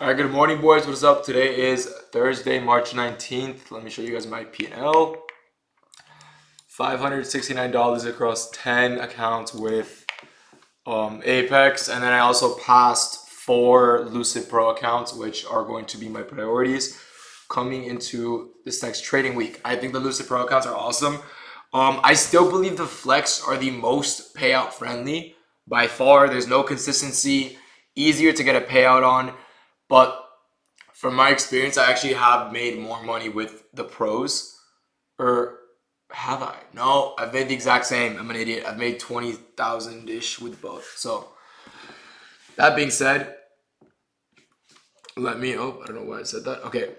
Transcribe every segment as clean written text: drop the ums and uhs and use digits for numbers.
All right, good morning, boys. What's up? Today is Thursday, March 19th. Let me show you guys my P&L. $569 across 10 accounts with Apex. And then I also passed 4 Lucid Pro accounts, which are going to be my priorities coming into this next trading week. I think the Lucid Pro accounts are awesome. I still believe the Flex are the most payout friendly by far. There's no consistency, easier to get a payout on. But from my experience, I actually have made more money with the pros. Or have I? No, I've made the exact same. I'm an idiot. I've made 20,000-ish with both. So that being said, I don't know why I said that. Okay,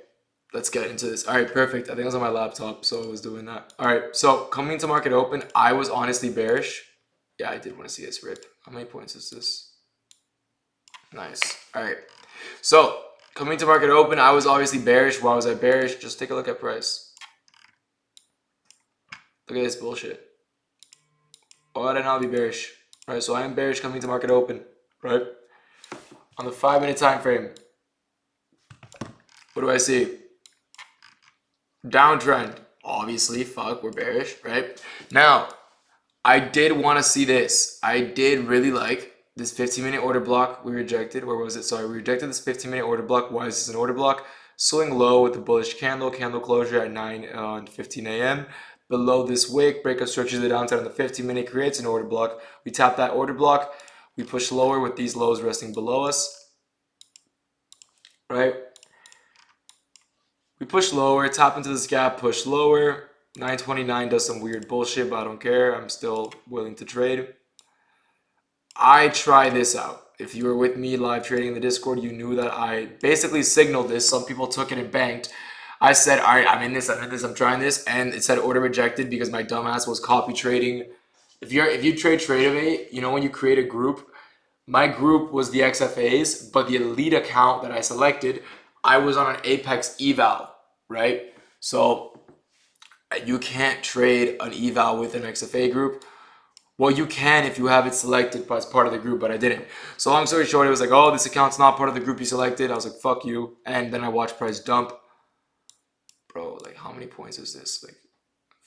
let's get into this. All right, perfect. I think I was on my laptop, so I was doing that. All right, so coming to market open, I was honestly bearish. Yeah, I did want to see this rip. How many points is this? Nice. All right. So coming to market open, I was obviously bearish. Why was I bearish? Just take a look at price. Look at this bullshit. Why would I not be bearish? Right, so I am bearish coming to market open, right? On the 5-minute time frame, what do I see? Downtrend. Obviously, fuck, we're bearish, right? Now, I did want to see this. I did really like this 15-minute order block we rejected. Where was it? Sorry, we rejected this 15-minute order block. Why is this an order block? Swing low with the bullish candle closure at 9:15 a.m. Below this wick, breakup structures the downside on the 15-minute, creates an order block. We tap that order block. We push lower with these lows resting below us, right? We push lower, tap into this gap, push lower. 929 does some weird bullshit, but I don't care. I'm still willing to trade. I try this out. If you were with me live trading in the Discord, you knew that I basically signaled this. Some people took it and banked. I said, all right, I'm in this, I'm trying this. And it said order rejected because my dumbass was copy trading. If you trade Tradeovate, you know when you create a group, my group was the XFAs, but the elite account that I selected, I was on an Apex eval, right? So you can't trade an eval with an XFA group. Well, you can if you have it selected as part of the group, but I didn't. So long story short, it was like, oh, this account's not part of the group you selected. I was like, fuck you. And then I watched price dump. Bro, like, how many points is this? Like,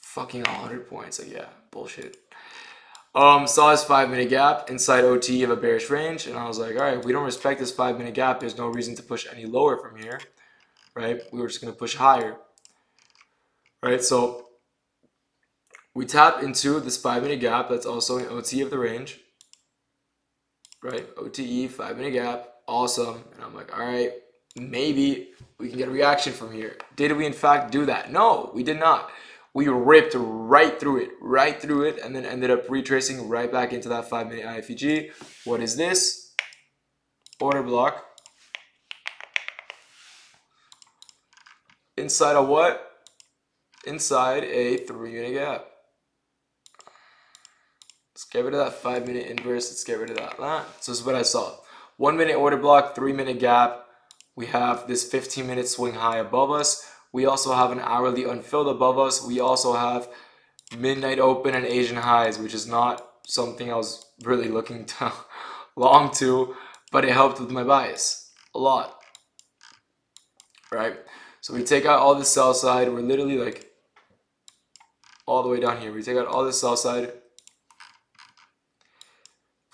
fucking 100 points. Like, yeah, bullshit. Saw this 5-minute gap inside OT of a bearish range, and I was like, all right, if we don't respect this 5-minute gap, there's no reason to push any lower from here, right? We were just going to push higher, right? So we tap into this 5-minute gap that's also an OT of the range, right? OTE, 5-minute gap, awesome. And I'm like, all right, maybe we can get a reaction from here. Did we in fact do that? No, we did not. We ripped right through it, and then ended up retracing right back into that 5-minute IFEG. What is this? Order block. Inside a what? Inside a 3-minute gap. Let's get rid of that 5-minute inverse. Let's get rid of that. So this is what I saw. 1-minute order block, 3-minute gap. We have this 15-minute swing high above us. We also have an hourly unfilled above us. We also have midnight open and Asian highs, which is not something I was really looking to long to, but it helped with my bias a lot, right? So we take out all the sell side. We're literally like all the way down here. We take out all the sell side.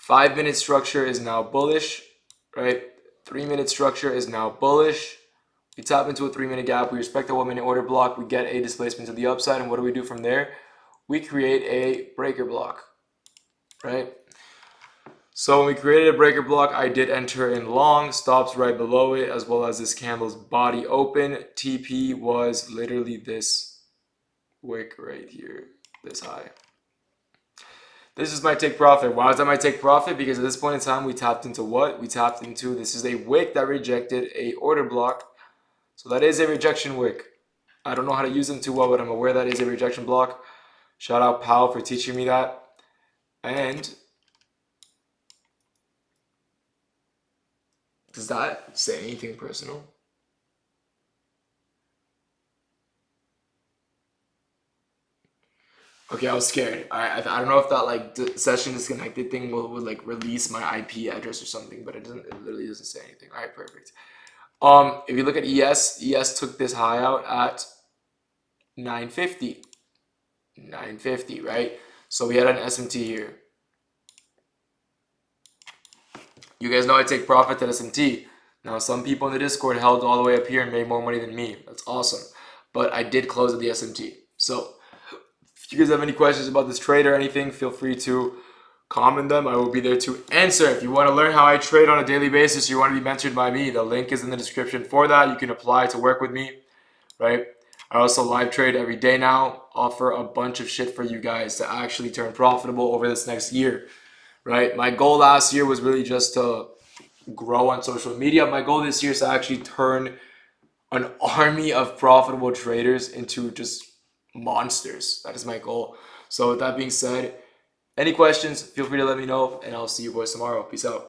5-minute structure is now bullish, right? 3-minute structure is now bullish. We tap into a 3-minute gap. We respect the 1-minute order block. We get a displacement to the upside. And what do we do from there? We create a breaker block, right? So when we created a breaker block, I did enter in long, stops right below it, as well as this candle's body open. TP was literally this wick right here, this high. This is my take profit. Why is that my take profit? Because at this point in time, we tapped into what? We tapped into, this is a wick that rejected a order block. So that is a rejection wick. I don't know how to use them too well, but I'm aware that is a rejection block. Shout out Powell for teaching me that. And does that say anything personal? Okay, I was scared. I don't know if that like session disconnected thing would like release my IP address or something, but it doesn't. It literally doesn't say anything. All right, perfect. If you look at ES took this high out at 950. 950, right? So we had an SMT here. You guys know I take profit at SMT. Now, some people in the Discord held all the way up here and made more money than me. That's awesome. But I did close at the SMT. So if you guys have any questions about this trade or anything, feel free to comment them. I will be there to answer. If you want to learn how I trade on a daily basis, you want to be mentored by me, the link is in the description for that. You can apply to work with me, right? I also live trade every day now, offer a bunch of shit for you guys to actually turn profitable over this next year, right? My goal last year was really just to grow on social media. My goal this year is to actually turn an army of profitable traders into just monsters. That is my goal. So with that being said, any questions, feel free to let me know, and I'll see you boys tomorrow. Peace out.